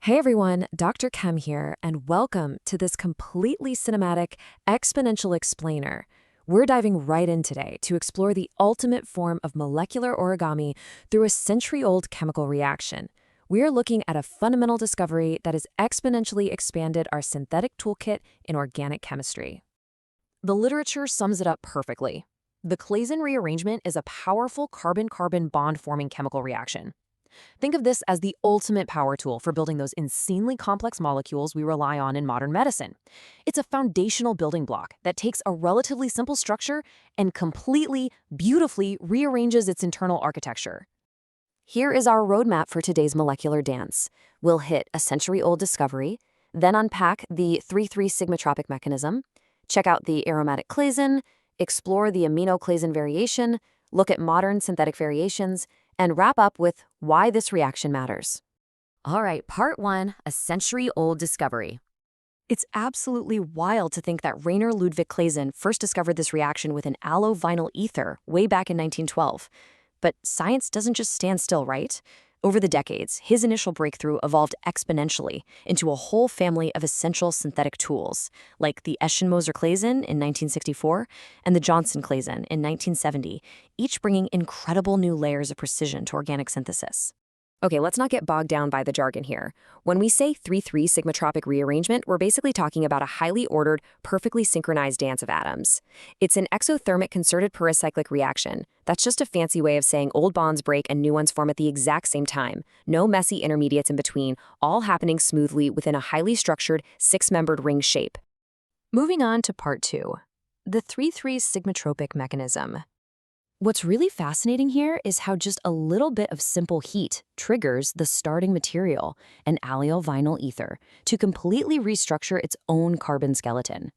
Hey everyone, Dr. Kem here, and welcome to this completely cinematic exponential explainer. We're diving right in today to explore the ultimate form of molecular origami through a century-old chemical reaction. We are looking at a fundamental discovery that has exponentially expanded our synthetic toolkit in organic chemistry. The literature sums it up perfectly. The Claisen rearrangement is a powerful carbon-carbon bond-forming chemical reaction. Think of this as the ultimate power tool for building those insanely complex molecules we rely on in modern medicine. It's a foundational building block that takes a relatively simple structure and completely, beautifully rearranges its internal architecture. Here is our roadmap for today's molecular dance. We'll hit a century-old discovery, then unpack the 3,3 Sigmatropic mechanism, check out the aromatic Claisen, explore the amino Claisen variation, look at modern synthetic variations, and wrap up with why this reaction matters. All right, part one, a century-old discovery. It's absolutely wild to think that Rainer Ludwig Claisen first discovered this reaction with an allo-vinyl ether way back in 1912. But science doesn't just stand still, right? Over the decades, his initial breakthrough evolved exponentially into a whole family of essential synthetic tools, like the Eschenmoser Claisen in 1964 and the Johnson Claisen in 1970, each bringing incredible new layers of precision to organic synthesis. Okay, let's not get bogged down by the jargon here. When we say 3,3 Sigmatropic rearrangement, we're basically talking about a highly ordered, perfectly synchronized dance of atoms. It's an exothermic concerted pericyclic reaction. That's just a fancy way of saying old bonds break and new ones form at the exact same time. No messy intermediates in between, all happening smoothly within a highly structured, six-membered ring shape. Moving on to part two, the 3,3 Sigmatropic mechanism. What's really fascinating here is how just a little bit of simple heat triggers the starting material, an allyl vinyl ether, to completely restructure its own carbon skeleton.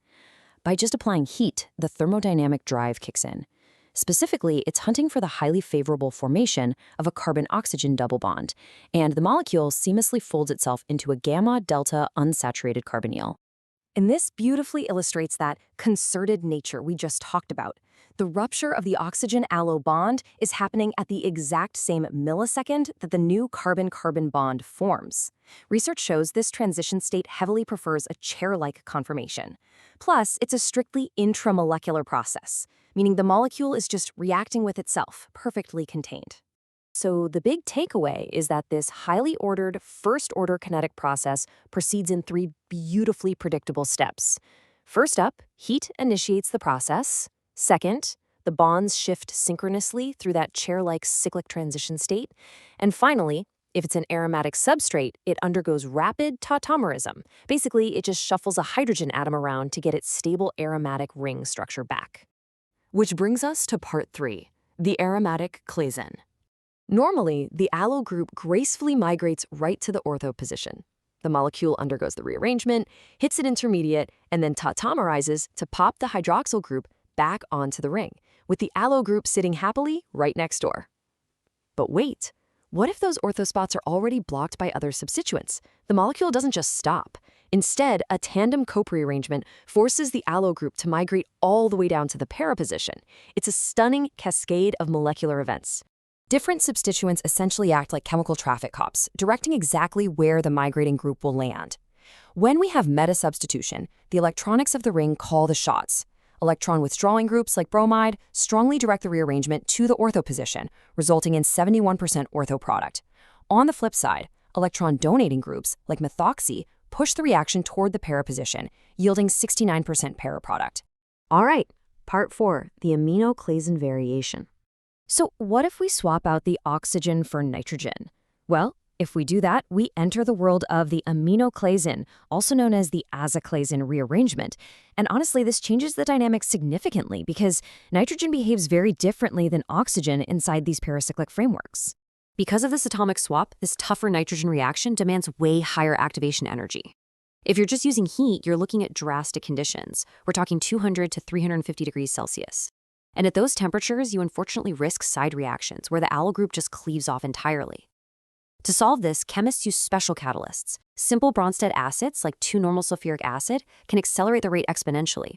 By just applying heat, the thermodynamic drive kicks in. Specifically, it's hunting for the highly favorable formation of a carbon-oxygen double bond, and the molecule seamlessly folds itself into a gamma-delta unsaturated carbonyl. And this beautifully illustrates that concerted nature we just talked about. The rupture of the oxygen-allo bond is happening at the exact same millisecond that the new carbon-carbon bond forms. Research shows this transition state heavily prefers a chair-like conformation. Plus, it's a strictly intramolecular process, meaning the molecule is just reacting with itself, perfectly contained. So the big takeaway is that this highly ordered first-order kinetic process proceeds in three beautifully predictable steps. First up, heat initiates the process. Second, the bonds shift synchronously through that chair-like cyclic transition state. And finally, if it's an aromatic substrate, it undergoes rapid tautomerism. Basically, it just shuffles a hydrogen atom around to get its stable aromatic ring structure back. Which brings us to part three, the aromatic Claisen. Normally, the allyl group gracefully migrates right to the ortho position. The molecule undergoes the rearrangement, hits an intermediate, and then tautomerizes to pop the hydroxyl group back onto the ring, with the allo group sitting happily right next door. But wait, what if those ortho spots are already blocked by other substituents? The molecule doesn't just stop. Instead, a tandem coprearrangement forces the allo group to migrate all the way down to the para position. It's a stunning cascade of molecular events. Different substituents essentially act like chemical traffic cops, directing exactly where the migrating group will land. When we have meta-substitution, the electronics of the ring call the shots. Electron withdrawing groups like bromide strongly direct the rearrangement to the ortho position, resulting in 71% ortho product. On the flip side, electron donating groups like methoxy push the reaction toward the para position, yielding 69% para product. All right, part four, the amino Claisen variation. So what if we swap out the oxygen for nitrogen? Well, if we do that, we enter the world of the amino Claisen, also known as the Claisen rearrangement. And honestly, this changes the dynamics significantly because nitrogen behaves very differently than oxygen inside these pericyclic frameworks. Because of this atomic swap, this tougher nitrogen reaction demands way higher activation energy. If you're just using heat, you're looking at drastic conditions. We're talking 200 to 350 degrees Celsius. And at those temperatures, you unfortunately risk side reactions where the allyl group just cleaves off entirely. To solve this, chemists use special catalysts. Simple Bronsted acids, like 2-normal sulfuric acid, can accelerate the rate exponentially.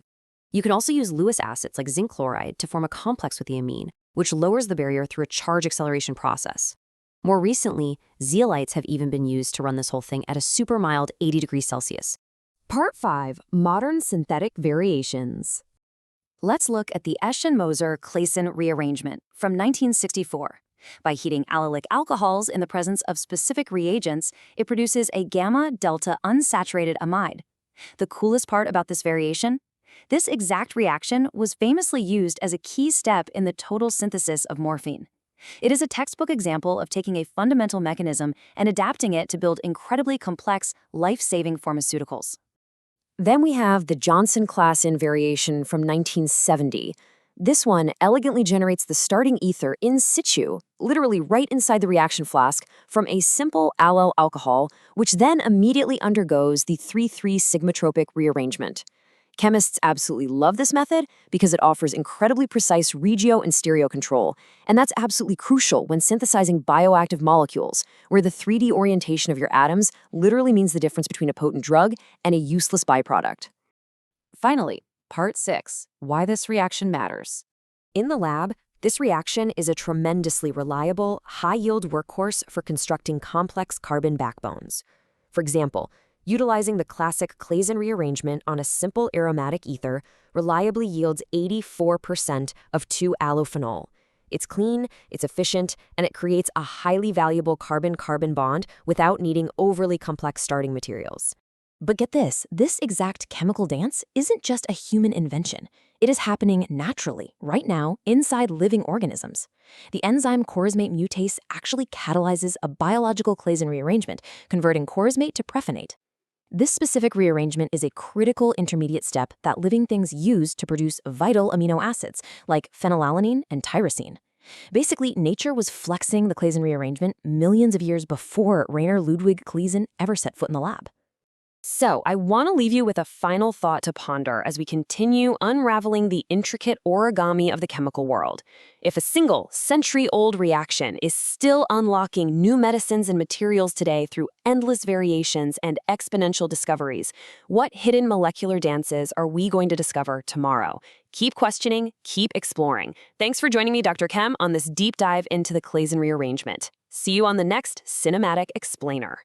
You can also use Lewis acids, like zinc chloride, to form a complex with the amine, which lowers the barrier through a charge acceleration process. More recently, zeolites have even been used to run this whole thing at a super mild 80 degrees Celsius. Part 5. Modern Synthetic Variations. Let's look at the Eschenmoser Claisen Rearrangement from 1964. By heating allylic alcohols in the presence of specific reagents, it produces a gamma-delta unsaturated amide. The coolest part about this variation? This exact reaction was famously used as a key step in the total synthesis of morphine. It is a textbook example of taking a fundamental mechanism and adapting it to build incredibly complex, life-saving pharmaceuticals. Then we have the Johnson-Claisen variation from 1970. This one elegantly generates the starting ether in situ, literally right inside the reaction flask, from a simple allyl alcohol, which then immediately undergoes the 3,3 Sigmatropic rearrangement. Chemists absolutely love this method because it offers incredibly precise regio and stereo control, and that's absolutely crucial when synthesizing bioactive molecules, where the 3D orientation of your atoms literally means the difference between a potent drug and a useless byproduct. Finally, Part 6. Why this reaction matters. In the lab, this reaction is a tremendously reliable, high-yield workhorse for constructing complex carbon backbones. For example, utilizing the classic Claisen rearrangement on a simple aromatic ether reliably yields 84% of 2-allophenol. It's clean, it's efficient, and it creates a highly valuable carbon-carbon bond without needing overly complex starting materials. But get this exact chemical dance isn't just a human invention. It is happening naturally, right now, inside living organisms. The enzyme chorismate mutase actually catalyzes a biological Claisen rearrangement, converting chorismate to prephenate. This specific rearrangement is a critical intermediate step that living things use to produce vital amino acids like phenylalanine and tyrosine. Basically, nature was flexing the Claisen rearrangement millions of years before Rainer Ludwig Claisen ever set foot in the lab. So, I want to leave you with a final thought to ponder as we continue unraveling the intricate origami of the chemical world. If a single century-old reaction is still unlocking new medicines and materials today through endless variations and exponential discoveries, what hidden molecular dances are we going to discover tomorrow? Keep questioning, keep exploring. Thanks for joining me, Dr. Chem, on this deep dive into the Claisen rearrangement. See you on the next Cinematic Explainer.